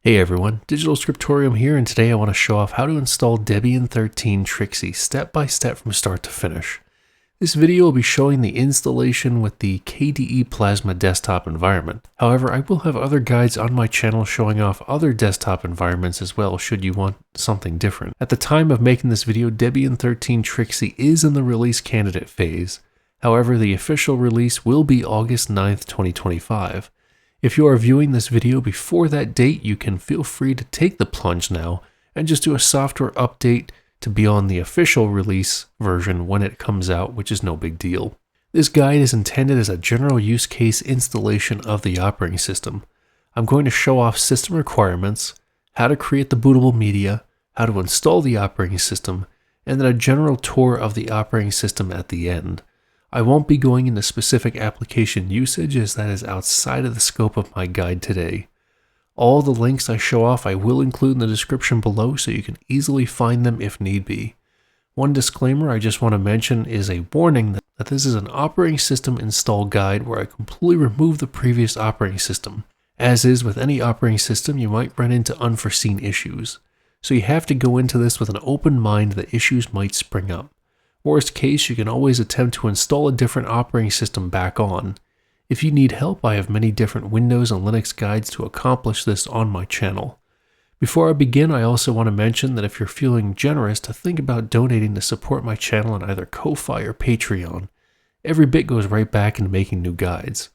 Hey everyone, Digital Scriptorium here, and today I want to show off how to install Debian 13 Trixie step by step from start to finish. This video will be showing the installation with the KDE Plasma Desktop environment. However, I will have other guides on my channel showing off other desktop environments as well should you want something different. At the time of making this video, Debian 13 Trixie is in the release candidate phase. However, the official release will be August 9th, 2025. If you are viewing this video before that date, you can feel free to take the plunge now and just do a software update to be on the official release version when it comes out, which is no big deal. This guide is intended as a general use case installation of the operating system. I'm going to show off system requirements, how to create the bootable media, how to install the operating system, and then a general tour of the operating system at the end. I won't be going into specific application usage as that is outside of the scope of my guide today. All the links I show off I will include in the description below so you can easily find them if need be. One disclaimer I just want to mention is a warning that this is an operating system install guide where I completely remove the previous operating system. As is with any operating system, you might run into unforeseen issues. So you have to go into this with an open mind that issues might spring up. Worst case, you can always attempt to install a different operating system back on. If you need help, I have many different Windows and Linux guides to accomplish this on my channel. Before I begin, I also want to mention that if you're feeling generous, to think about donating to support my channel on either Ko-Fi or Patreon. Every bit goes right back into making new guides.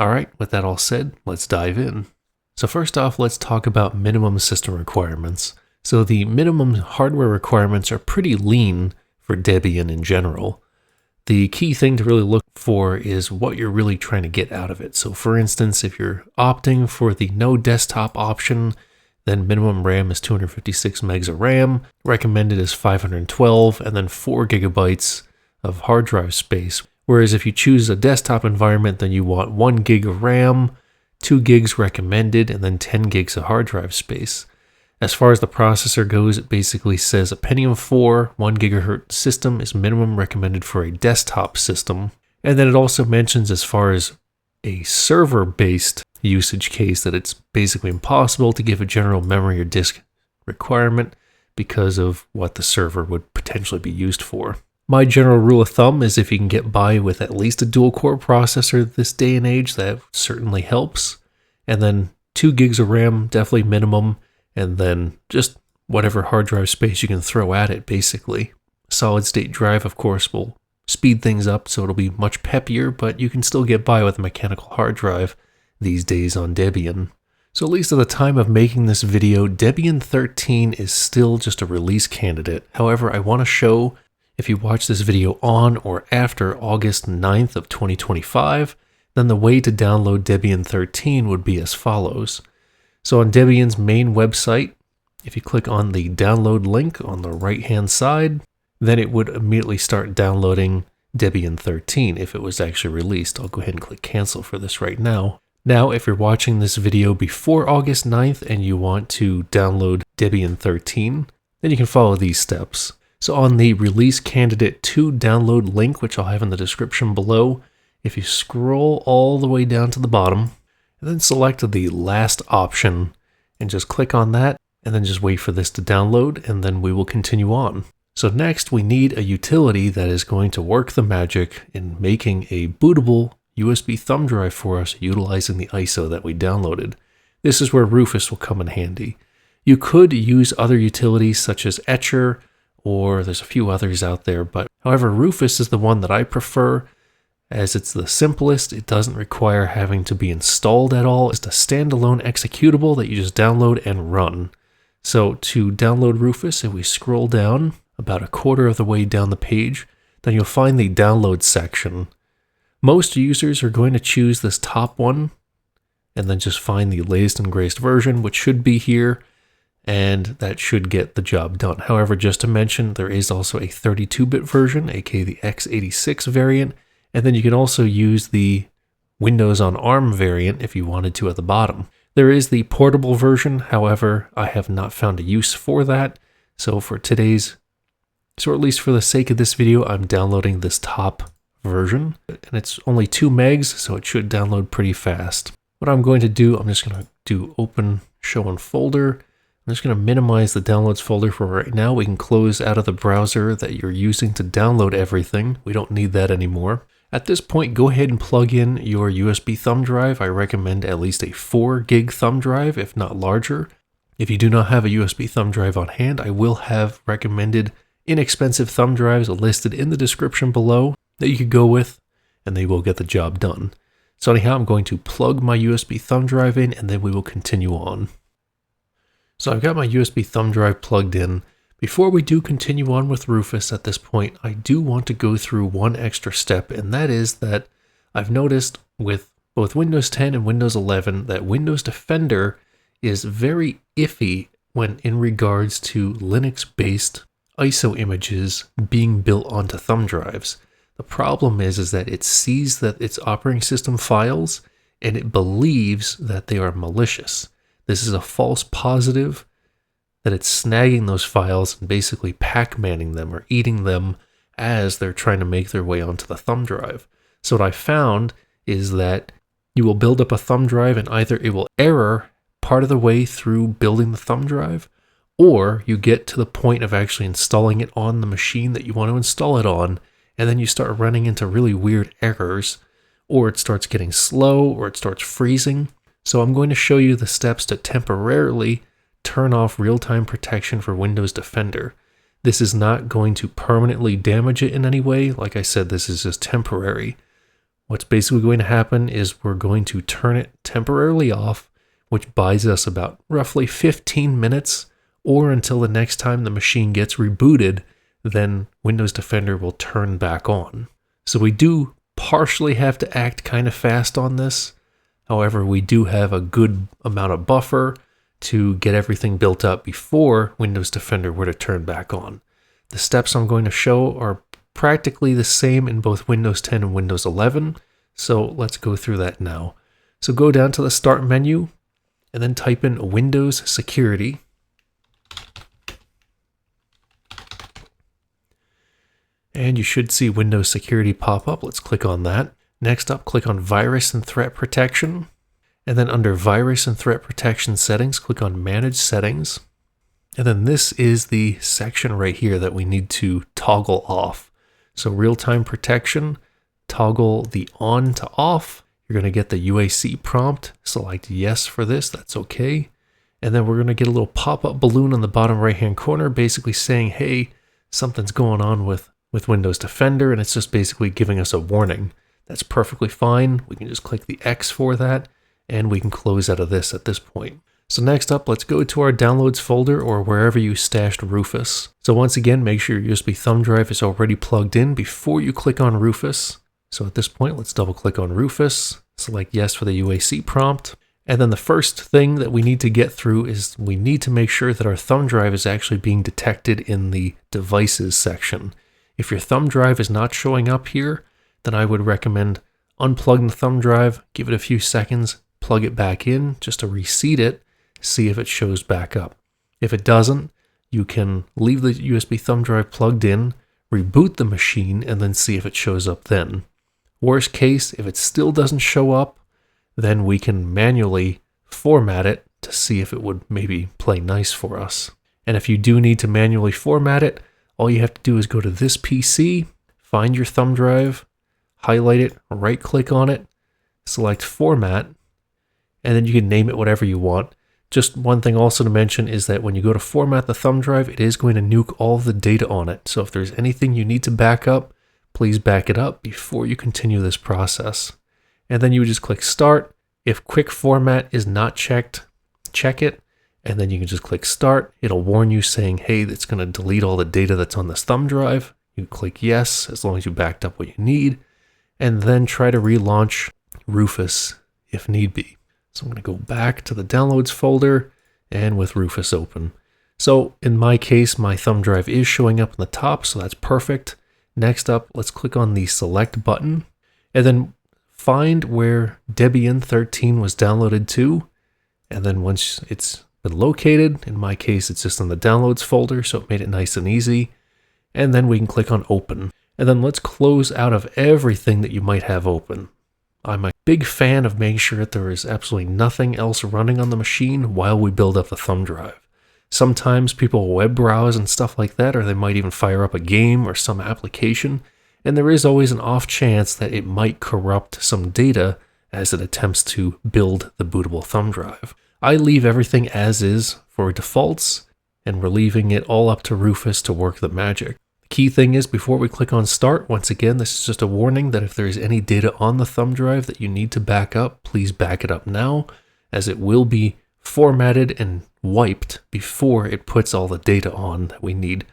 Alright, with that all said, let's dive in. So first off, let's talk about minimum system requirements. So the minimum hardware requirements are pretty lean for Debian in general. The key thing to really look for is what you're really trying to get out of it. So for instance, if you're opting for the no desktop option, then minimum RAM is 256 megs of RAM, recommended is 512, and then 4 gigabytes of hard drive space. Whereas if you choose a desktop environment, then you want 1 gig of RAM, 2 gigs recommended, and then 10 gigs of hard drive space. As far as the processor goes, it basically says a Pentium 4 1 GHz system is minimum recommended for a desktop system. And then it also mentions as far as a server-based usage case that it's basically impossible to give a general memory or disk requirement because of what the server would potentially be used for. My general rule of thumb is if you can get by with at least a dual-core processor this day and age, that certainly helps. And then 2 gigs of RAM, definitely minimum. And then just whatever hard drive space you can throw at it, basically. Solid state drive, of course, will speed things up, so it'll be much peppier, but you can still get by with a mechanical hard drive these days on Debian. So at least at the time of making this video, Debian 13 is still just a release candidate. However, I want to show, if you watch this video on or after August 9th of 2025, then the way to download Debian 13 would be as follows. So on Debian's main website, if you click on the download link on the right-hand side, then it would immediately start downloading Debian 13 if it was actually released. I'll go ahead and click cancel for this right now. Now, if you're watching this video before August 9th and you want to download Debian 13, then you can follow these steps. So on the release candidate 2 download link, which I'll have in the description below, if you scroll all the way down to the bottom, and then select the last option and just click on that and then just wait for this to download and then we will continue on. So next we need a utility that is going to work the magic in making a bootable USB thumb drive for us utilizing the ISO that we downloaded. This is where Rufus will come in handy. You could use other utilities such as Etcher or there's a few others out there, but however Rufus is the one that I prefer. As it's the simplest, it doesn't require having to be installed at all. It's a standalone executable that you just download and run. So to download Rufus, if we scroll down about a quarter of the way down the page, then you'll find the download section. Most users are going to choose this top one and then just find the latest and greatest version, which should be here, and that should get the job done. However, just to mention, there is also a 32-bit version, aka the x86 variant, and then you can also use the Windows on ARM variant if you wanted to at the bottom. There is the portable version, however, I have not found a use for that. So at least for the sake of this video, I'm downloading this top version. And it's only 2 megs, so it should download pretty fast. What I'm going to do, I'm just going to do open show on folder. I'm just going to minimize the downloads folder for right now. We can close out of the browser that you're using to download everything. We don't need that anymore. At this point, go ahead and plug in your USB thumb drive. I recommend at least a 4 gig thumb drive, if not larger. If you do not have a USB thumb drive on hand, I will have recommended inexpensive thumb drives listed in the description below that you could go with, and they will get the job done. So anyhow, I'm going to plug my USB thumb drive in, and then we will continue on. So I've got my USB thumb drive plugged in. Before we do continue on with Rufus at this point, I do want to go through one extra step, and that is that I've noticed with both Windows 10 and Windows 11 that Windows Defender is very iffy when in regards to Linux-based ISO images being built onto thumb drives. The problem is that it sees that it's operating system files and it believes that they are malicious. This is a false positive that it's snagging those files and basically Pac-Manning them or eating them as they're trying to make their way onto the thumb drive. So what I found is that you will build up a thumb drive and either it will error part of the way through building the thumb drive, or you get to the point of actually installing it on the machine that you want to install it on, and then you start running into really weird errors, or it starts getting slow, or it starts freezing. So I'm going to show you the steps to temporarily turn off real-time protection for Windows Defender. This is not going to permanently damage it in any way. Like I said, this is just temporary. What's basically going to happen is we're going to turn it temporarily off, which buys us about roughly 15 minutes, or until the next time the machine gets rebooted, then Windows Defender will turn back on. So we do partially have to act kind of fast on this. However, we do have a good amount of buffer to get everything built up before Windows Defender were to turn back on. The steps I'm going to show are practically the same in both Windows 10 and Windows 11, so let's go through that now. So go down to the Start menu, and then type in Windows Security. And you should see Windows Security pop up. Let's click on that. Next up, click on Virus and Threat Protection. And then under Virus and Threat Protection Settings, click on Manage Settings. And then this is the section right here that we need to toggle off. So real-time protection, toggle the on to off. You're going to get the UAC prompt. Select yes for this. That's okay. And then we're going to get a little pop-up balloon on the bottom right-hand corner basically saying, hey, something's going on with Windows Defender, and it's just basically giving us a warning. That's perfectly fine. We can just click the X for that, and we can close out of this at this point. So next up, let's go to our downloads folder or wherever you stashed Rufus. So once again, make sure your USB thumb drive is already plugged in before you click on Rufus. So at this point, let's double click on Rufus, select yes for the UAC prompt. And then the first thing that we need to get through is we need to make sure that our thumb drive is actually being detected in the devices section. If your thumb drive is not showing up here, then I would recommend unplugging the thumb drive, give it a few seconds, plug it back in just to reseat it, see if it shows back up. If it doesn't, you can leave the USB thumb drive plugged in, reboot the machine, and then see if it shows up then. Worst case, if it still doesn't show up, then we can manually format it to see if it would maybe play nice for us. And if you do need to manually format it, all you have to do is go to this PC, find your thumb drive, highlight it, right-click on it, select Format, and then you can name it whatever you want. Just one thing also to mention is that when you go to format the thumb drive, it is going to nuke all of the data on it. So if there's anything you need to back up, please back it up before you continue this process. And then you would just click Start. If Quick Format is not checked, check it. And then you can just click Start. It'll warn you saying, hey, it's going to delete all the data that's on this thumb drive. You click Yes, as long as you backed up what you need. And then try to relaunch Rufus if need be. So I'm going to go back to the Downloads folder and with Rufus open. So in my case, my thumb drive is showing up on the top, so that's perfect. Next up, let's click on the Select button and then find where Debian 13 was downloaded to. And then once it's been located, in my case, it's just in the Downloads folder, so it made it nice and easy. And then we can click on Open. And then let's close out of everything that you might have open. I'm a big fan of making sure that there is absolutely nothing else running on the machine while we build up the thumb drive. Sometimes people web browse and stuff like that, or they might even fire up a game or some application, and there is always an off chance that it might corrupt some data as it attempts to build the bootable thumb drive. I leave everything as is for defaults, and we're leaving it all up to Rufus to work the magic. The key thing is, before we click on start, once again, this is just a warning that if there is any data on the thumb drive that you need to back up, please back it up now, as it will be formatted and wiped before it puts all the data on that we need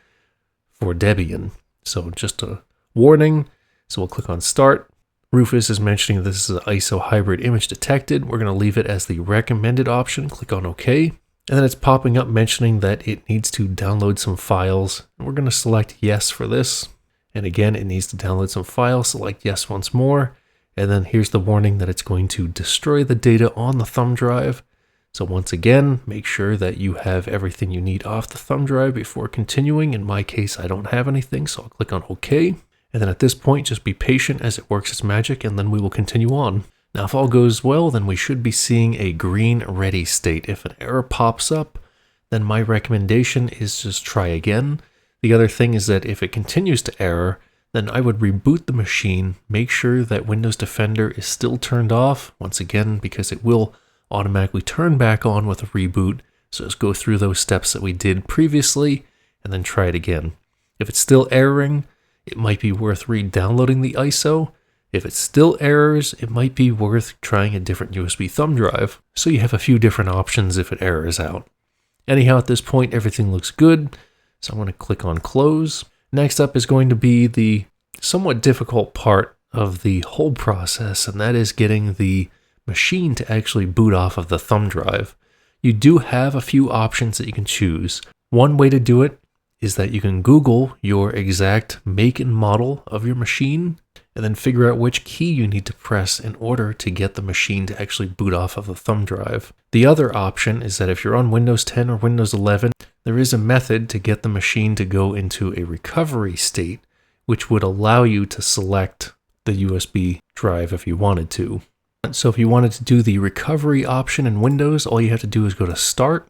for Debian. So just a warning. So we'll click on start. Rufus is mentioning this is an ISO hybrid image detected. We're going to leave it as the recommended option. Click on OK. And then it's popping up mentioning that it needs to download some files. And we're going to select yes for this. And again, it needs to download some files. Select yes once more. And then here's the warning that it's going to destroy the data on the thumb drive. So once again, make sure that you have everything you need off the thumb drive before continuing. In my case, I don't have anything, so I'll click on OK. And then at this point, just be patient as it works its magic, and then we will continue on. Now, if all goes well, then we should be seeing a green ready state. If an error pops up, then my recommendation is just try again. The other thing is that if it continues to error, then I would reboot the machine, make sure that Windows Defender is still turned off, once again, because it will automatically turn back on with a reboot. So just go through those steps that we did previously, and then try it again. If it's still erroring, it might be worth re-downloading the ISO. If it still errors, it might be worth trying a different USB thumb drive, so you have a few different options if it errors out. Anyhow, at this point, everything looks good, so I'm going to click on close. Next up is going to be the somewhat difficult part of the whole process, and that is getting the machine to actually boot off of the thumb drive. You do have a few options that you can choose. One way to do it is that you can Google your exact make and model of your machine, and then figure out which key you need to press in order to get the machine to actually boot off of the thumb drive. The other option is that if you're on Windows 10 or Windows 11, there is a method to get the machine to go into a recovery state, which would allow you to select the USB drive if you wanted to. So if you wanted to do the recovery option in Windows, all you have to do is go to Start,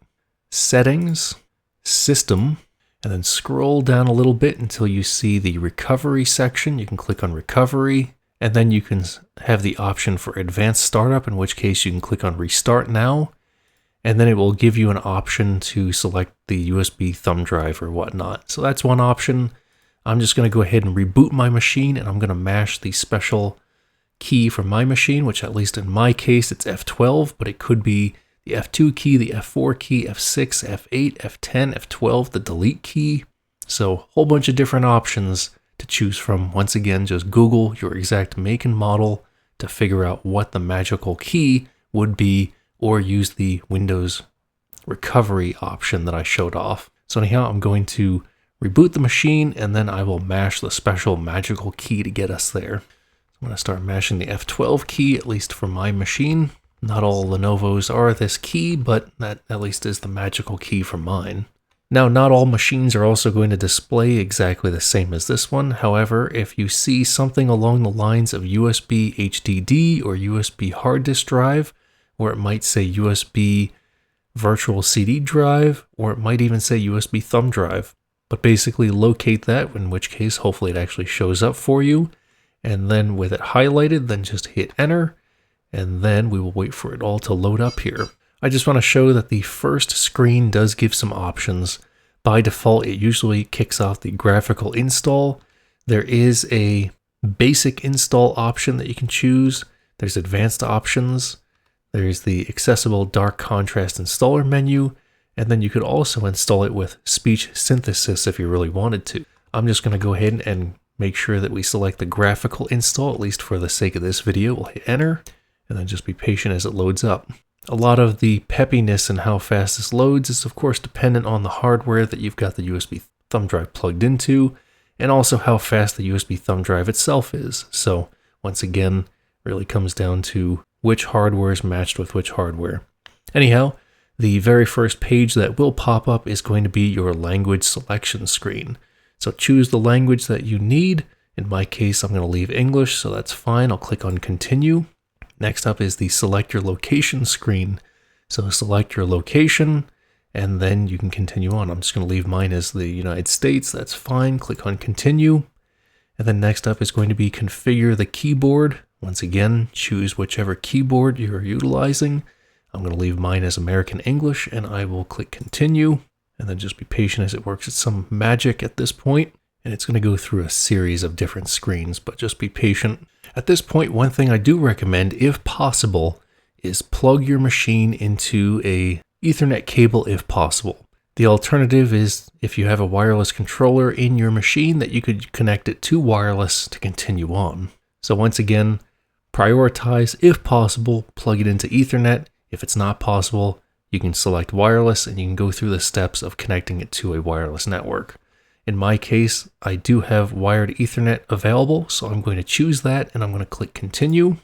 Settings, System, and then scroll down a little bit until you see the recovery section. You can click on recovery, and then you can have the option for advanced startup, in which case you can click on restart now, and then it will give you an option to select the USB thumb drive or whatnot. So that's one option. I'm just going to go ahead and reboot my machine, and I'm going to mash the special key from my machine, which at least in my case it's F12, but it could be the F2 key, the F4 key, F6, F8, F10, F12, the delete key. So a whole bunch of different options to choose from. Once again, just Google your exact make and model to figure out what the magical key would be, or use the Windows recovery option that I showed off. So anyhow, I'm going to reboot the machine, and then I will mash the special magical key to get us there. So I'm going to start mashing the F12 key, at least for my machine. Not all Lenovo's are this key, but that at least is the magical key for mine. Now, not all machines are also going to display exactly the same as this one. However, if you see something along the lines of USB HDD or USB hard disk drive, or it might say USB virtual CD drive, or it might even say USB thumb drive. But basically locate that, in which case hopefully it actually shows up for you. And then with it highlighted, then just hit enter. And then we will wait for it all to load up here. I just want to show that the first screen does give some options. By default, it usually kicks off the graphical install. There is a basic install option that you can choose. There's advanced options. There's the accessible dark contrast installer menu. And then you could also install it with speech synthesis if you really wanted to. I'm just going to go ahead and make sure that we select the graphical install, at least for the sake of this video. We'll hit enter. And then just be patient as it loads up. A lot of the peppiness and how fast this loads is of course dependent on the hardware that you've got the USB thumb drive plugged into, and also how fast the USB thumb drive itself is. So once again, really comes down to which hardware is matched with which hardware. Anyhow, the very first page that will pop up is going to be your language selection screen. So choose the language that you need. In my case, I'm going to leave English, so that's fine. I'll click on continue. Next up is the select your location screen. So select your location, and then you can continue on. I'm just going to leave mine as the United States. That's fine. Click on continue. And then next up is going to be configure the keyboard. Once again, choose whichever keyboard you're utilizing. I'm going to leave mine as American English, and I will click continue. And then just be patient as it works. It's some magic at this point, and it's going to go through a series of different screens, but just be patient. At this point, one thing I do recommend, if possible, is plug your machine into a Ethernet cable if possible. The alternative is if you have a wireless controller in your machine that you could connect it to wireless to continue on. So once again, prioritize, if possible, plug it into Ethernet. If it's not possible, you can select wireless and you can go through the steps of connecting it to a wireless network. In my case, I do have wired Ethernet available, so I'm going to choose that and I'm going to click continue,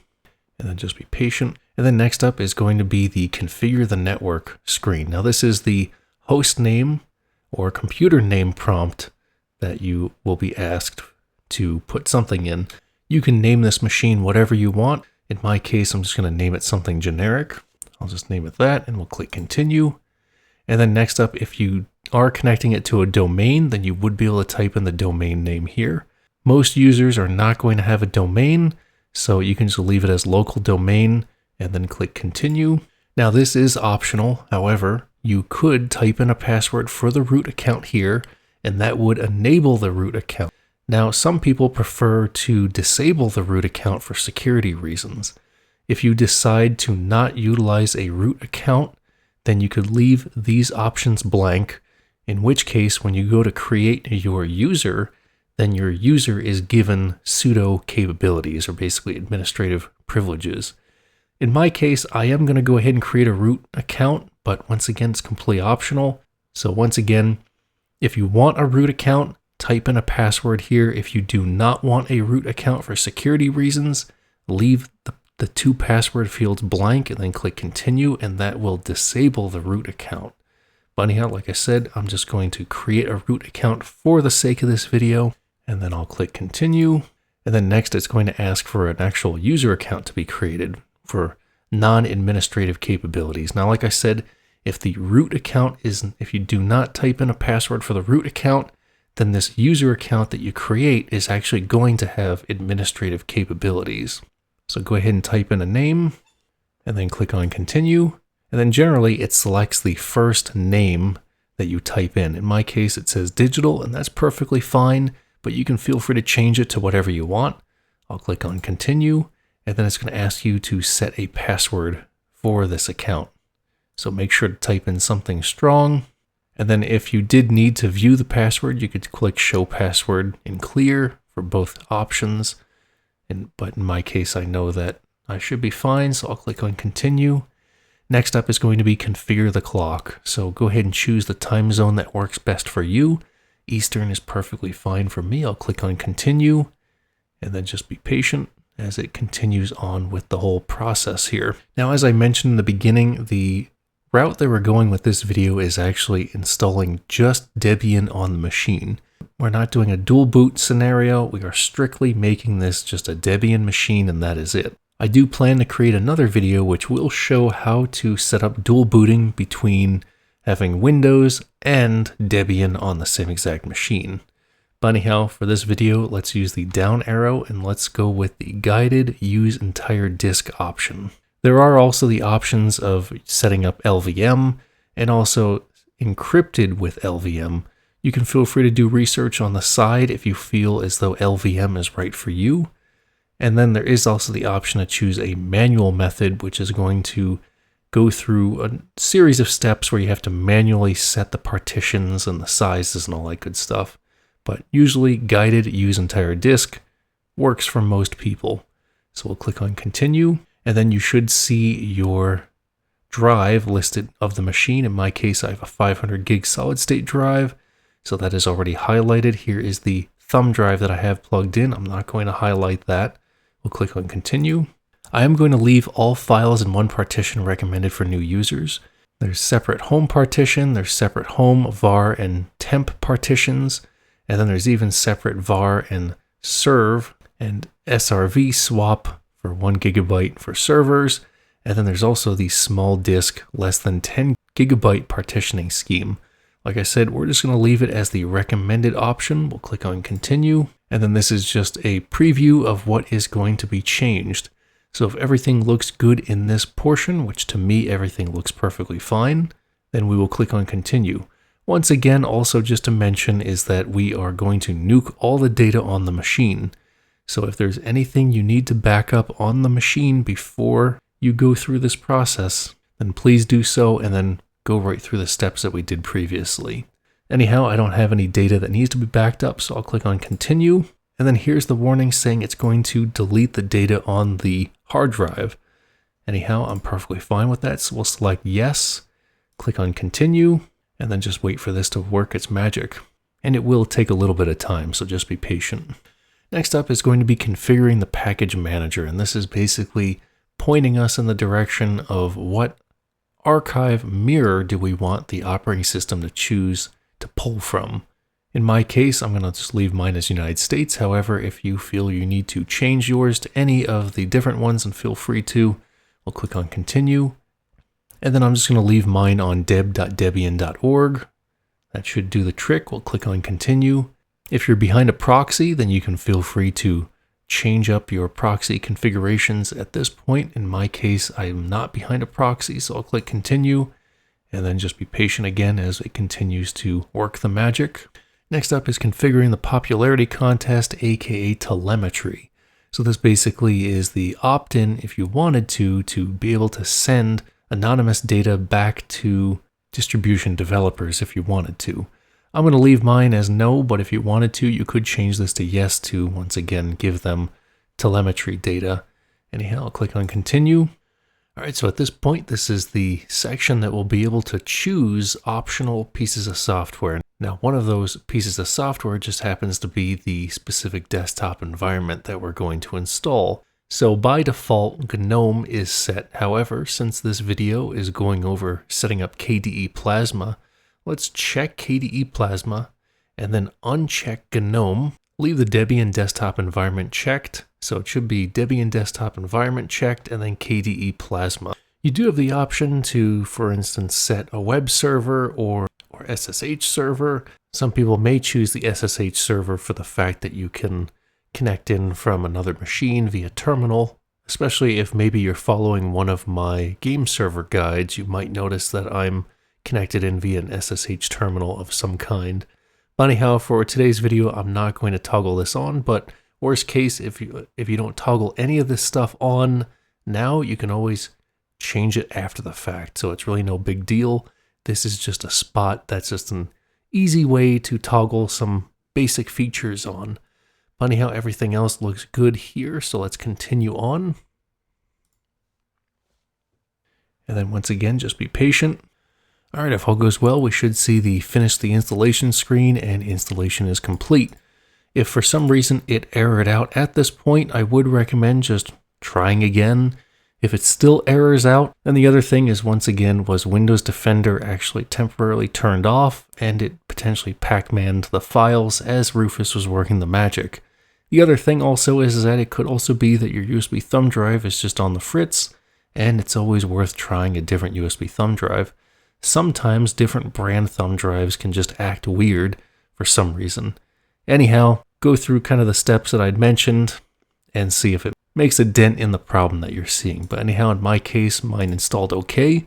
and then just be patient. And then next up is going to be the configure the network screen. Now this is the host name or computer name prompt that you will be asked to put something in. You can name this machine whatever you want. In my case, I'm just going to name it something generic. I'll just name it that and we'll click continue. And then next up, if you are connecting it to a domain, then you would be able to type in the domain name here. Most users are not going to have a domain, so you can just leave it as local domain and then click continue. Now this is optional. However, you could type in a password for the root account here, and that would enable the root account. Now, some people prefer to disable the root account for security reasons. If you decide to not utilize a root account, then you could leave these options blank, in which case when you go to create your user, then your user is given sudo capabilities, or basically administrative privileges. In my case, I am going to go ahead and create a root account, but once again, it's completely optional. So once again, if you want a root account, type in a password here. If you do not want a root account for security reasons, leave the two password fields blank and then click continue, and that will disable the root account. But anyhow, like I said, I'm just going to create a root account for the sake of this video, and then I'll click continue. And then next, it's going to ask for an actual user account to be created for non-administrative capabilities. Now, like I said, if the root account if you do not type in a password for the root account, then this user account that you create is actually going to have administrative capabilities. So go ahead and type in a name and then click on continue. And then generally it selects the first name that you type in. In my case, it says digital, and that's perfectly fine, but you can feel free to change it to whatever you want. I'll click on continue, and then it's going to ask you to set a password for this account. So make sure to type in something strong. And then if you did need to view the password, you could click show password in clear for both options. But in my case, I know that I should be fine, so I'll click on continue. Next up is going to be configure the clock. So go ahead and choose the time zone that works best for you. Eastern is perfectly fine for me. I'll click on continue, and then just be patient as it continues on with the whole process here. Now, as I mentioned in the beginning, the route that we're going with this video is actually installing just Debian on the machine. We're not doing a dual boot scenario. We are strictly making this just a Debian machine, and that is it. I do plan to create another video which will show how to set up dual booting between having Windows and Debian on the same exact machine. But anyhow, for this video, let's use the down arrow and let's go with the guided use entire disk option. There are also the options of setting up LVM and also encrypted with LVM. You can feel free to do research on the side if you feel as though LVM is right for you. And then there is also the option to choose a manual method, which is going to go through a series of steps where you have to manually set the partitions and the sizes and all that good stuff. But usually guided use entire disk works for most people. So we'll click on continue, and then you should see your drive listed of the machine. In my case, I have a 500 gig solid state drive. So that is already highlighted. Here is the thumb drive that I have plugged in. I'm not going to highlight that. We'll click on continue. I am going to leave all files in one partition recommended for new users. There's separate home partition, there's separate home, var, and temp partitions, and then there's even separate var and serve and srv swap for 1 gigabyte for servers. And then there's also the small disk less than 10 gigabyte partitioning scheme. Like I said, we're just going to leave it as the recommended option. We'll click on continue. And then this is just a preview of what is going to be changed. So if everything looks good in this portion, which to me everything looks perfectly fine, then we will click on continue. Once again, also just to mention is that we are going to nuke all the data on the machine. So if there's anything you need to back up on the machine before you go through this process, then please do so and then go right through the steps that we did previously. Anyhow, I don't have any data that needs to be backed up, so I'll click on continue. And then here's the warning saying it's going to delete the data on the hard drive. Anyhow, I'm perfectly fine with that, so we'll select yes, click on continue, and then just wait for this to work its magic. And it will take a little bit of time, so just be patient. Next up is going to be configuring the package manager, and this is basically pointing us in the direction of what archive mirror do we want the operating system to choose to pull from. In my case, I'm going to just leave mine as United States. However, if you feel you need to change yours to any of the different ones, and feel free to, we'll click on continue. And then I'm just going to leave mine on deb.debian.org. That should do the trick. We'll click on continue. If you're behind a proxy, then you can feel free to change up your proxy configurations at this point. In my case, I am not behind a proxy, so I'll click continue and then just be patient again as it continues to work the magic. Next up is configuring the popularity contest, aka telemetry. So this basically is the opt-in, if you wanted to be able to send anonymous data back to distribution developers if you wanted to. I'm going to leave mine as no, but if you wanted to, you could change this to yes to, once again, give them telemetry data. Anyhow, I'll click on continue. All right, so at this point, this is the section that will be able to choose optional pieces of software. Now, one of those pieces of software just happens to be the specific desktop environment that we're going to install. So by default, GNOME is set. However, since this video is going over setting up KDE Plasma, let's check KDE Plasma and then uncheck GNOME. Leave the Debian desktop environment checked. So it should be Debian desktop environment checked and then KDE Plasma. You do have the option to, for instance, set a web server or SSH server. Some people may choose the SSH server for the fact that you can connect in from another machine via terminal. Especially if maybe you're following one of my game server guides, you might notice that I'm connected in via an SSH terminal of some kind. But anyhow, for today's video, I'm not going to toggle this on, but worst case, if you don't toggle any of this stuff on now, you can always change it after the fact. So it's really no big deal. This is just a spot that's just an easy way to toggle some basic features on. But anyhow, everything else looks good here, so let's continue on. And then once again, just be patient. All right, if all goes well, we should see the finish the installation screen and installation is complete. If for some reason it errored out at this point, I would recommend just trying again. If it still errors out, then the other thing is, once again, was Windows Defender actually temporarily turned off and it potentially Pac-Man'd the files as Rufus was working the magic. The other thing also is that it could also be that your USB thumb drive is just on the fritz, and it's always worth trying a different USB thumb drive. Sometimes different brand thumb drives can just act weird for some reason. Anyhow, go through kind of the steps that I'd mentioned and see if it makes a dent in the problem that you're seeing. But anyhow, in my case, mine installed okay.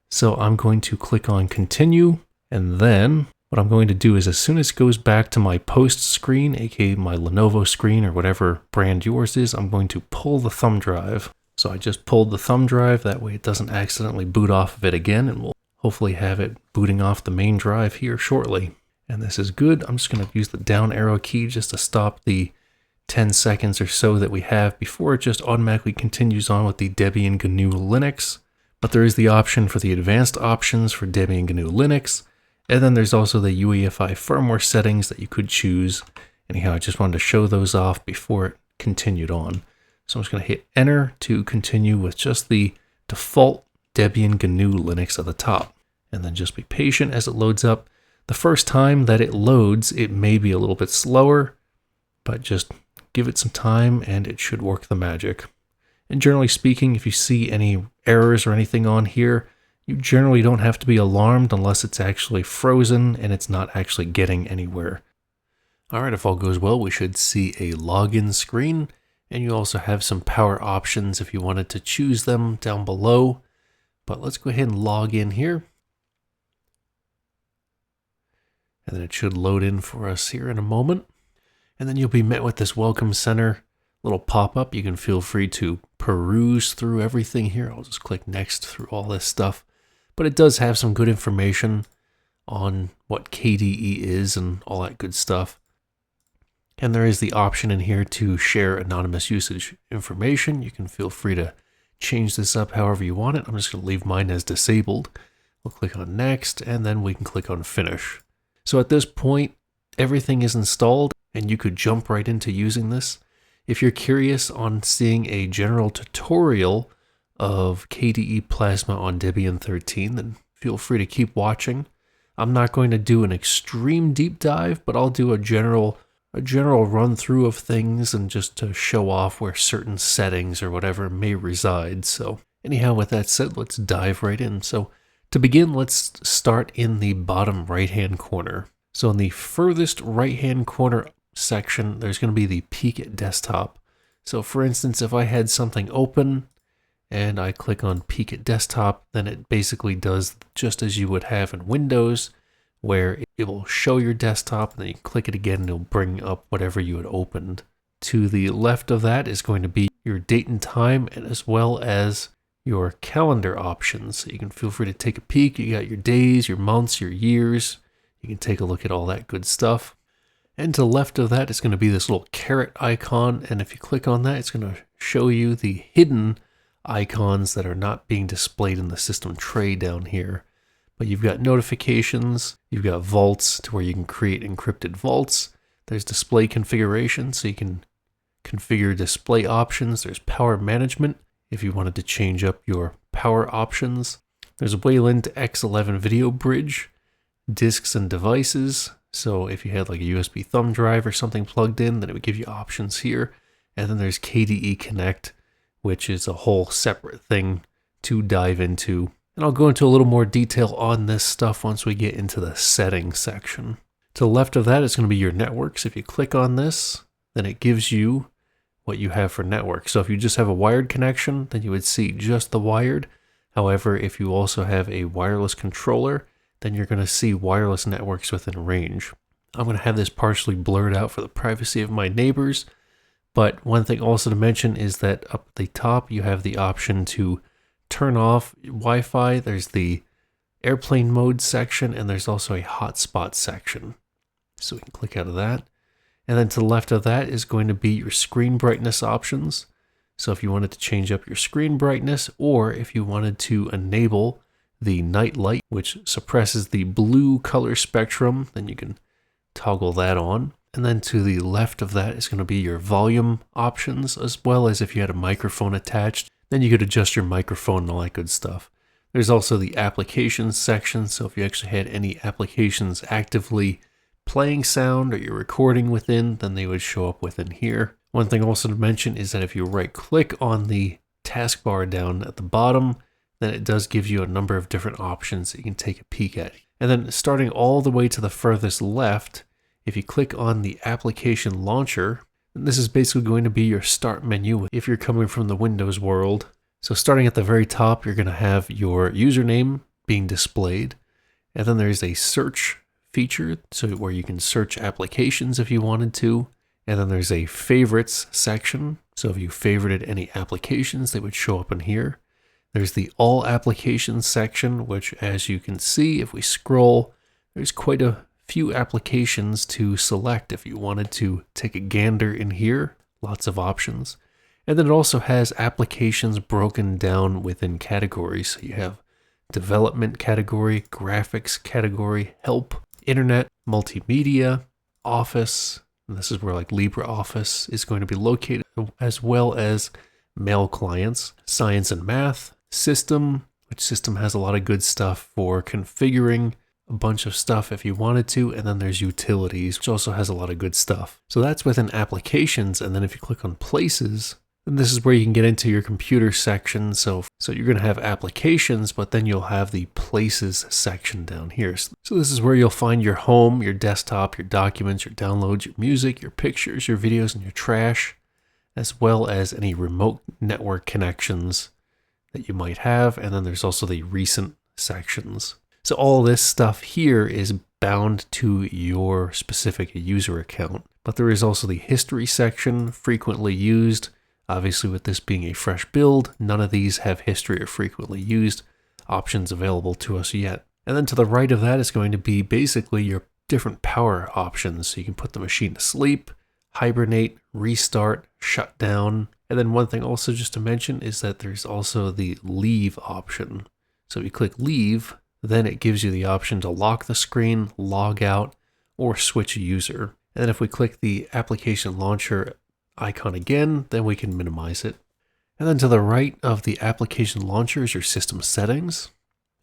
So I'm going to click on continue. And then what I'm going to do is, as soon as it goes back to my post screen, aka my Lenovo screen or whatever brand yours is, I'm going to pull the thumb drive. So I just pulled the thumb drive. That way it doesn't accidentally boot off of it again. And we'll hopefully have it booting off the main drive here shortly. And this is good. I'm just going to use the down arrow key just to stop the 10 seconds or so that we have before it just automatically continues on with the Debian GNU Linux. But there is the option for the advanced options for Debian GNU Linux. And then there's also the UEFI firmware settings that you could choose. Anyhow, I just wanted to show those off before it continued on. So I'm just going to hit enter to continue with just the default Debian GNU Linux at the top. And then just be patient as it loads up. The first time that it loads, it may be a little bit slower, but just give it some time and it should work the magic. And generally speaking, if you see any errors or anything on here, you generally don't have to be alarmed unless it's actually frozen and it's not actually getting anywhere. Alright, if all goes well, we should see a login screen, and you also have some power options if you wanted to choose them down below. But let's go ahead and log in here. And then it should load in for us here in a moment. And then you'll be met with this Welcome Center little pop-up. You can feel free to peruse through everything here. I'll just click next through all this stuff. But it does have some good information on what KDE is and all that good stuff. And there is the option in here to share anonymous usage information. You can feel free to change this up however you want it. I'm just going to leave mine as disabled. We'll click on next, and then we can click on finish. So at this point, everything is installed, and you could jump right into using this. If you're curious on seeing a general tutorial of KDE Plasma on Debian 13, then feel free to keep watching. I'm not going to do an extreme deep dive, but I'll do a general run through of things and just to show off where certain settings or whatever may reside. So anyhow, with that said, let's dive right in. So to begin, let's start in the bottom right-hand corner. So in the furthest right-hand corner section, there's going to be the Peek at Desktop. So for instance, if I had something open and I click on Peek at Desktop, then it basically does just as you would have in Windows, where it will show your desktop, and then you click it again and it'll bring up whatever you had opened. To the left of that is going to be your date and time, and as well as your calendar options. So you can feel free to take a peek. You got your days, your months, your years. You can take a look at all that good stuff. And to the left of that is going to be this little caret icon, and if you click on that, it's going to show you the hidden icons that are not being displayed in the system tray down here. But you've got notifications, you've got vaults to where you can create encrypted vaults. There's display configuration, so you can configure display options. There's power management, if you wanted to change up your power options. There's a Wayland X11 video bridge, disks and devices. So if you had like a USB thumb drive or something plugged in, then it would give you options here. And then there's KDE Connect, which is a whole separate thing to dive into. And I'll go into a little more detail on this stuff once we get into the settings section. To the left of that is going to be your networks. If you click on this, then it gives you what you have for network. So if you just have a wired connection, then you would see just the wired. However, if you also have a wireless controller, then you're going to see wireless networks within range. I'm going to have this partially blurred out for the privacy of my neighbors. But one thing also to mention is that up at the top, you have the option to turn off Wi-Fi. There's the airplane mode section, and there's also a hotspot section. So we can click out of that. And then to the left of that is going to be your screen brightness options. So if you wanted to change up your screen brightness, or if you wanted to enable the night light, which suppresses the blue color spectrum, then you can toggle that on. And then to the left of that is going to be your volume options, as well as if you had a microphone attached, then you could adjust your microphone and all that good stuff. There's also the applications section, so if you actually had any applications actively playing sound or you're recording within, then they would show up within here. One thing also to mention is that if you right click on the taskbar down at the bottom, then it does give you a number of different options that you can take a peek at. And then starting all the way to the furthest left, if you click on the application launcher, this is basically going to be your start menu if you're coming from the Windows world. So starting at the very top, you're going to have your username being displayed. And then there's a search feature, so where you can search applications if you wanted to. And then there's a favorites section. So if you favorited any applications, they would show up in here. There's the all applications section, which as you can see, if we scroll, there's quite a few applications to select if you wanted to take a gander in here. Lots of options. And then it also has applications broken down within categories. So you have development category, graphics category, help, internet, multimedia, office. And this is where like LibreOffice is going to be located, as well as mail clients, science and math, system, which system has a lot of good stuff for configuring a bunch of stuff if you wanted to, and then there's utilities, which also has a lot of good stuff. So that's within applications, and then if you click on places, And this is where you can get into your computer section. So you're going to have applications, but then you'll have the places section down here. So this is where you'll find your home, your desktop, your documents, your downloads, your music, your pictures, your videos, and your trash, as well as any remote network connections that you might have. And then there's also the recent sections. So all this stuff here is bound to your specific user account. But there is also the history section, frequently used. Obviously, with this being a fresh build, none of these have history or frequently used options available to us yet. And then to the right of that is going to be basically your different power options. So you can put the machine to sleep, hibernate, restart, shut down. And then one thing also just to mention is that there's also the leave option. So if you click leave, then it gives you the option to lock the screen, log out, or switch user. And then if we click the application launcher icon again, then we can minimize it. And then to the right of the application launcher is your system settings.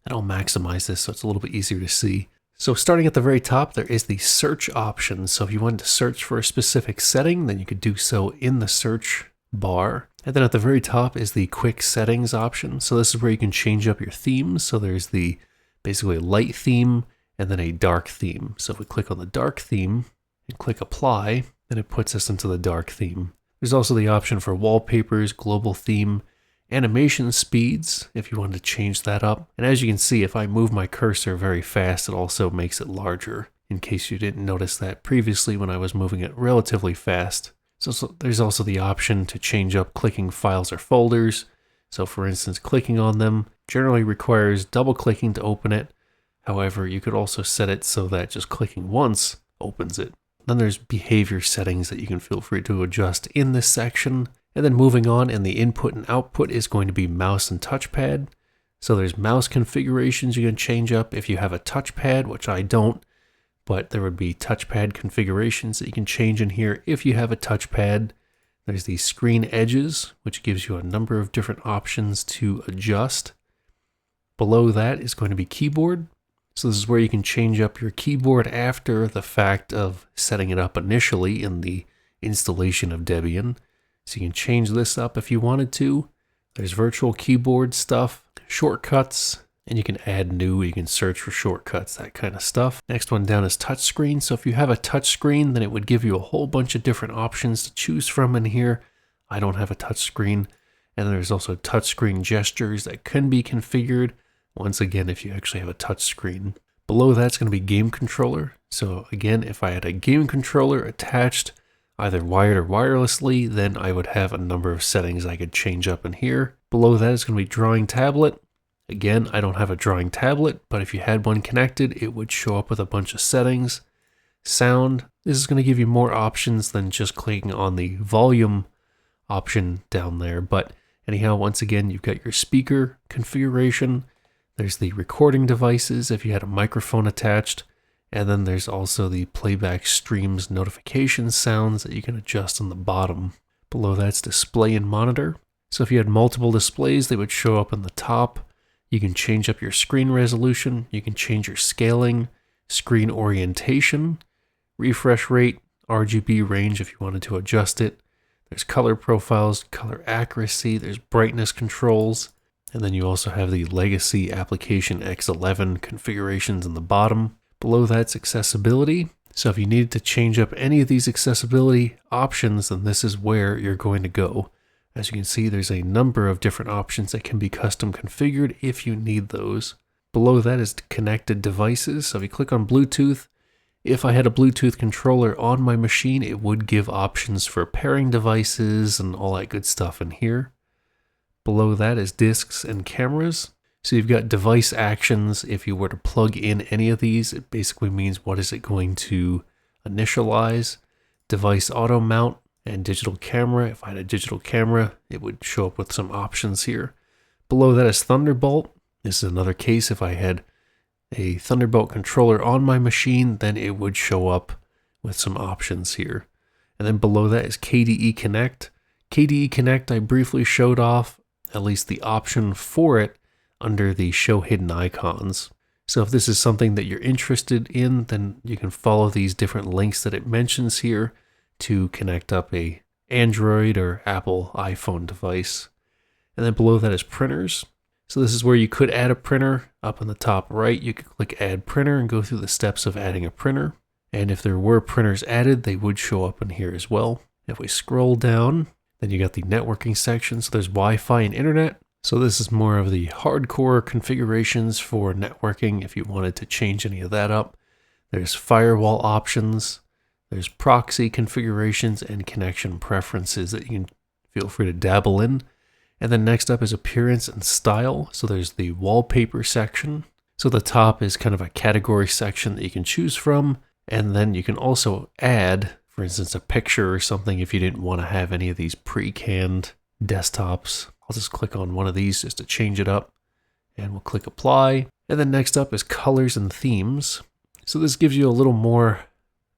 And I'll maximize this so it's a little bit easier to see. So starting at the very top, there is the search option. So if you wanted to search for a specific setting, then you could do so in the search bar. And then at the very top is the quick settings option. So this is where you can change up your themes. So there's the basically a light theme and then a dark theme. So if we click on the dark theme and click apply, then it puts us into the dark theme. There's also the option for wallpapers, global theme, animation speeds, if you wanted to change that up. And as you can see, if I move my cursor very fast, it also makes it larger, in case you didn't notice that previously when I was moving it relatively fast. So there's also the option to change up clicking files or folders. So for instance, clicking on them generally requires double clicking to open it. However, you could also set it so that just clicking once opens it. Then there's behavior settings that you can feel free to adjust in this section. And then moving on, and the input and output is going to be mouse and touchpad. So there's mouse configurations you can change up if you have a touchpad, which I don't, but there would be touchpad configurations that you can change in here if you have a touchpad. There's the screen edges, which gives you a number of different options to adjust. Below that is going to be keyboard. So this is where you can change up your keyboard after the fact of setting it up initially in the installation of Debian. So you can change this up if you wanted to. There's virtual keyboard stuff, shortcuts, and you can add new, you can search for shortcuts, that kind of stuff. Next one down is touchscreen. So if you have a touchscreen, then it would give you a whole bunch of different options to choose from in here. I don't have a touchscreen. And there's also touchscreen gestures that can be configured. Once again, if you actually have a touch screen. Below that's going to be game controller. So again, if I had a game controller attached either wired or wirelessly, then I would have a number of settings I could change up in here. Below that is going to be drawing tablet. Again, I don't have a drawing tablet, but if you had one connected, it would show up with a bunch of settings. Sound, this is going to give you more options than just clicking on the volume option down there. But anyhow, once again, you've got your speaker configuration. There's the recording devices if you had a microphone attached, and then there's also the playback streams notification sounds that you can adjust on the bottom. Below that's display and monitor. So if you had multiple displays, they would show up on the top. You can change up your screen resolution, you can change your scaling, screen orientation, refresh rate, RGB range if you wanted to adjust it. There's color profiles, color accuracy, there's brightness controls. And then you also have the legacy application X11 configurations in the bottom. Below that's accessibility. So if you needed to change up any of these accessibility options, then this is where you're going to go. As you can see, there's a number of different options that can be custom configured if you need those. Below that is connected devices. So if you click on Bluetooth, if I had a Bluetooth controller on my machine, it would give options for pairing devices and all that good stuff in here. Below that is disks and cameras. So you've got device actions. If you were to plug in any of these, it basically means what is it going to initialize. Device auto mount and digital camera. If I had a digital camera, it would show up with some options here. Below that is Thunderbolt. This is another case. If I had a Thunderbolt controller on my machine, then it would show up with some options here. And then below that is KDE Connect. KDE Connect I briefly showed off, at least the option for it, under the Show Hidden Icons. So if this is something that you're interested in, then you can follow these different links that it mentions here to connect up a Android or Apple iPhone device. And then below that is printers. So this is where you could add a printer. Up on the top right, you could click Add Printer and go through the steps of adding a printer. And if there were printers added, they would show up in here as well. If we scroll down, then you got the networking section. So there's Wi-Fi and internet. So this is more of the hardcore configurations for networking if you wanted to change any of that up. There's firewall options. There's proxy configurations and connection preferences that you can feel free to dabble in. And then next up is appearance and style. So there's the wallpaper section. So the top is kind of a category section that you can choose from. And then you can also add, for instance, a picture or something if you didn't want to have any of these pre-canned desktops. I'll just click on one of these just to change it up. And we'll click apply. And then next up is colors and themes. So this gives you a little more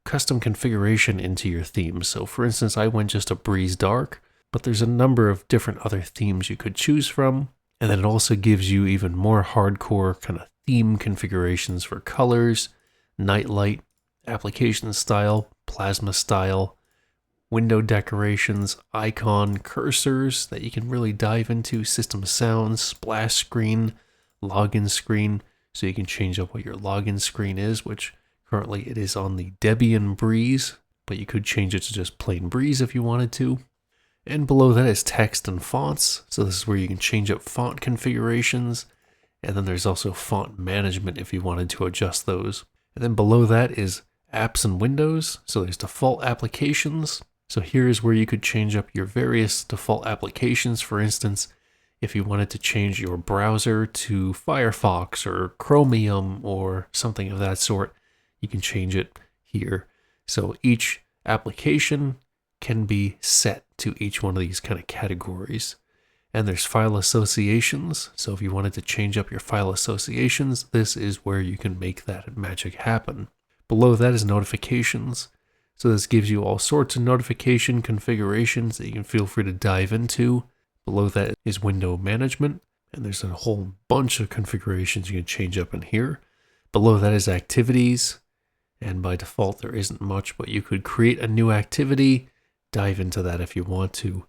custom configuration into your themes. So for instance, I went just a breeze dark, but there's a number of different other themes you could choose from. And then it also gives you even more hardcore kind of theme configurations for colors, nightlight, application style, plasma style, window decorations, icon, cursors that you can really dive into, system sounds, splash screen, login screen. So you can change up what your login screen is, which currently it is on the Debian Breeze, but you could change it to just plain Breeze if you wanted to. And below that is text and fonts. So this is where you can change up font configurations. And then there's also font management if you wanted to adjust those. And then below that is apps and windows. So there's default applications. So here's where you could change up your various default applications. For instance, if you wanted to change your browser to Firefox or Chromium or something of that sort, you can change it here. So each application can be set to each one of these kind of categories. And there's file associations. So if you wanted to change up your file associations, this is where you can make that magic happen. Below that is notifications. So this gives you all sorts of notification configurations that you can feel free to dive into. Below that is window management. And there's a whole bunch of configurations you can change up in here. Below that is activities. And by default, there isn't much, but you could create a new activity, dive into that if you want to.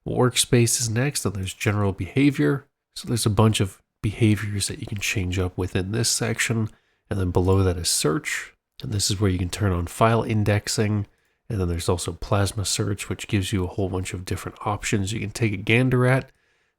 Workspace is next, and there's general behavior. So there's a bunch of behaviors that you can change up within this section. And then below that is search. And this is where you can turn on file indexing. And then there's also plasma search, which gives you a whole bunch of different options you can take a gander at.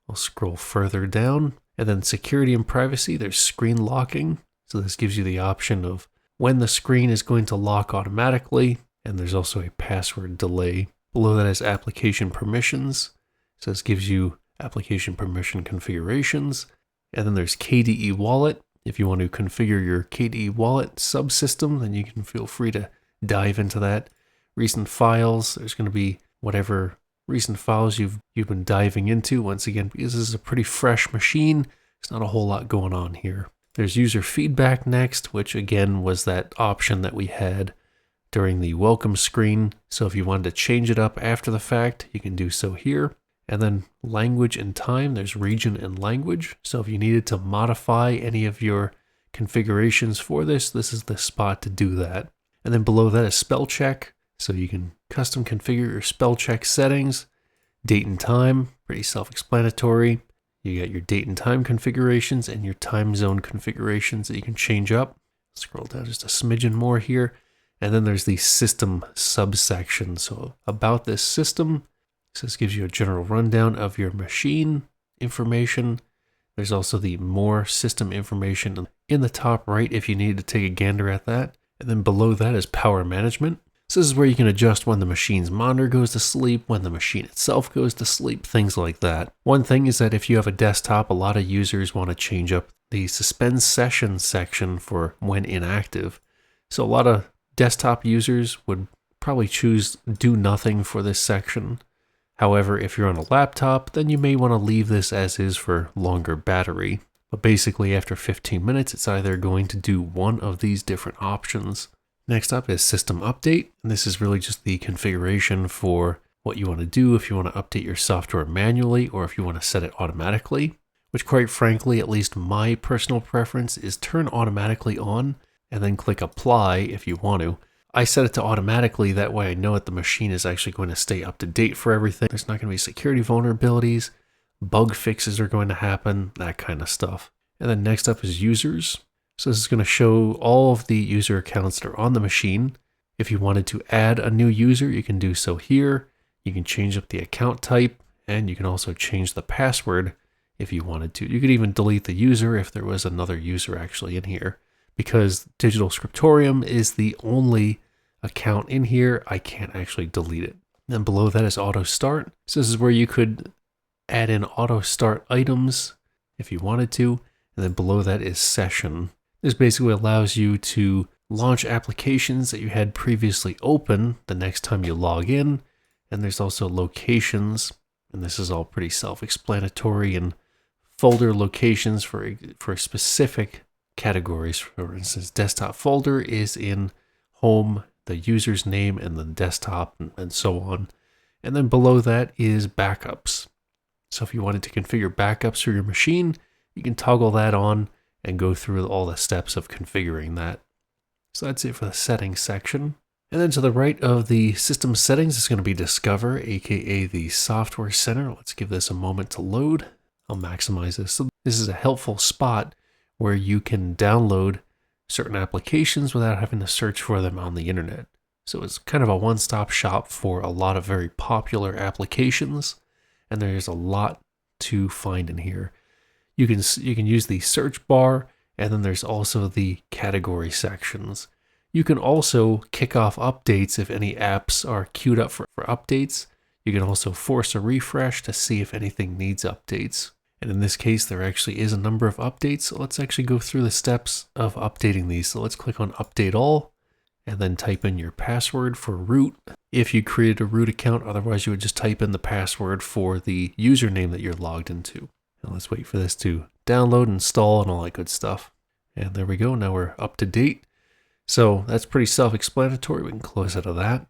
I'll scroll further down. And then security and privacy, there's screen locking. So this gives you the option of when the screen is going to lock automatically. And there's also a password delay. Below that is application permissions. So this gives you application permission configurations. And then there's KDE Wallet. If you want to configure your KDE Wallet subsystem, then you can feel free to dive into that. Recent files, there's going to be whatever recent files you've been diving into. Once again, because this is a pretty fresh machine, there's not a whole lot going on here. There's user feedback next, which again was that option that we had during the welcome screen. So if you wanted to change it up after the fact, you can do so here. And then language and time, there's region and language. So if you needed to modify any of your configurations for this, this is the spot to do that. And then below that is spell check. So you can custom configure your spell check settings. Date and time, pretty self-explanatory. You got your date and time configurations and your time zone configurations that you can change up. Scroll down just a smidgen more here. And then there's the system subsection. So about this system, so this gives you a general rundown of your machine information. There's also the more system information in the top right if you need to take a gander at that. And then below that is power management. So this is where you can adjust when the machine's monitor goes to sleep, when the machine itself goes to sleep, things like that. One thing is that if you have a desktop, a lot of users want to change up the suspend session section for when inactive. So a lot of desktop users would probably choose do nothing for this section. However, if you're on a laptop, then you may want to leave this as is for longer battery. But basically after 15 minutes, it's either going to do one of these different options. Next up is system update. And this is really just the configuration for what you want to do if you want to update your software manually or if you want to set it automatically, which quite frankly, at least my personal preference is turn automatically on and then click apply if you want to. I set it to automatically, that way I know that the machine is actually going to stay up to date for everything. There's not going to be security vulnerabilities, bug fixes are going to happen, that kind of stuff. And then next up is users. So this is going to show all of the user accounts that are on the machine. If you wanted to add a new user, you can do so here. You can change up the account type, and you can also change the password if you wanted to. You could even delete the user if there was another user actually in here. Because Digital Scriptorium is the only account in here, I can't actually delete it. Then below that is Auto Start. So this is where you could add in Auto Start items if you wanted to. And then below that is Session. This basically allows you to launch applications that you had previously open the next time you log in. And there's also locations, and this is all pretty self-explanatory, and folder locations for specific categories. For instance, desktop folder is in home, the user's name, and the desktop, and so on. And then below that is backups. So if you wanted to configure backups for your machine, you can toggle that on and go through all the steps of configuring that. So that's it for the settings section. And then to the right of the system settings is going to be Discover, aka the Software Center. Let's give this a moment to load. I'll maximize this. So this is a helpful spot where you can download certain applications without having to search for them on the internet. So it's kind of a one-stop shop for a lot of very popular applications, and there's a lot to find in here. You can use the search bar, and then there's also the category sections. You can also kick off updates if any apps are queued up for updates. You can also force a refresh to see if anything needs updates. And in this case, there actually is a number of updates. So let's actually go through the steps of updating these. So let's click on Update All, and then type in your password for root if you created a root account. Otherwise, you would just type in the password for the username that you're logged into. And let's wait for this to download, install, and all that good stuff. And there we go. Now we're up to date. So that's pretty self-explanatory. We can close out of that.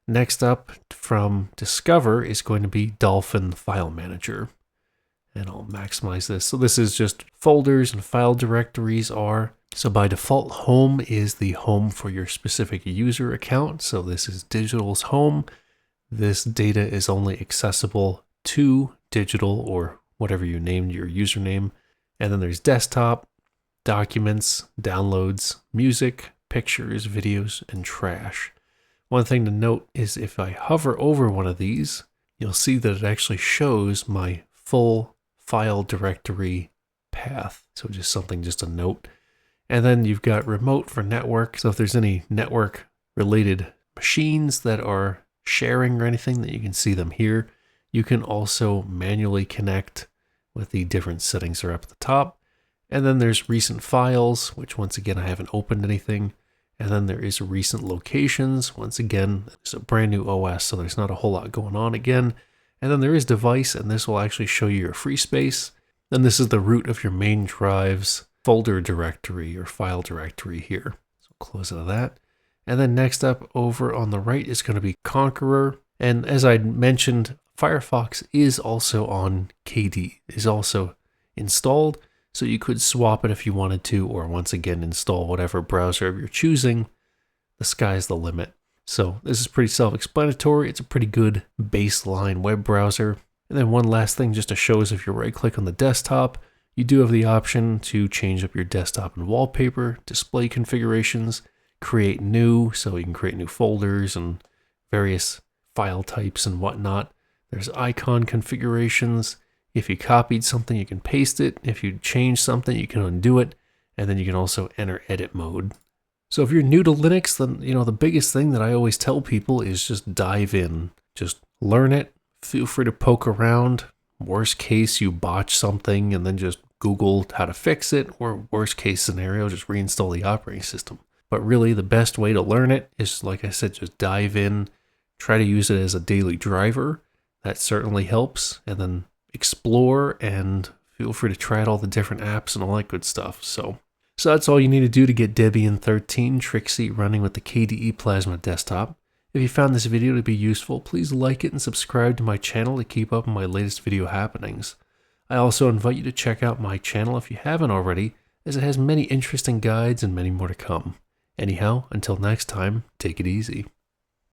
Next up from Discover is going to be Dolphin File Manager. And I'll maximize this. So this is just folders and file directories are. So by default, home is the home for your specific user account. So this is Digital's home. This data is only accessible to Digital or whatever you named your username. And then there's desktop, documents, downloads, music, pictures, videos, and trash. One thing to note is if I hover over one of these, you'll see that it actually shows my full file directory path. So just a note. And then you've got remote for network. So if there's any network related machines that are sharing or anything, that you can see them here. You can also manually connect with the different settings that are up at the top. And then there's recent files, which once again, I haven't opened anything. And then there is recent locations. Once again, it's a brand new OS, so there's not a whole lot going on again. And then there is device, and this will actually show you your free space. Then this is the root of your main drive's folder directory or file directory here. So close out of that. And then next up over on the right is going to be Conqueror. And as I mentioned, Firefox is also on KDE, is also installed. So you could swap it if you wanted to, or once again, install whatever browser you're choosing. The sky's the limit. So this is pretty self-explanatory. It's a pretty good baseline web browser. And then one last thing just to show is if you right click on the desktop, you do have the option to change up your desktop and wallpaper, display configurations, create new, so you can create new folders and various file types and whatnot. There's icon configurations. If you copied something, you can paste it. If you change something, you can undo it. And then you can also enter edit mode. So if you're new to Linux, then the biggest thing that I always tell people is just dive in. Just learn it. Feel free to poke around. Worst case, you botch something and then just Google how to fix it. Or worst case scenario, just reinstall the operating system. But really, the best way to learn it is, like I said, just dive in. Try to use it as a daily driver. That certainly helps. And then explore and feel free to try out all the different apps and all that good stuff. So that's all you need to do to get Debian 13 Trixie running with the KDE Plasma Desktop. If you found this video to be useful, please like it and subscribe to my channel to keep up on my latest video happenings. I also invite you to check out my channel if you haven't already, as it has many interesting guides and many more to come. Anyhow, until next time, take it easy.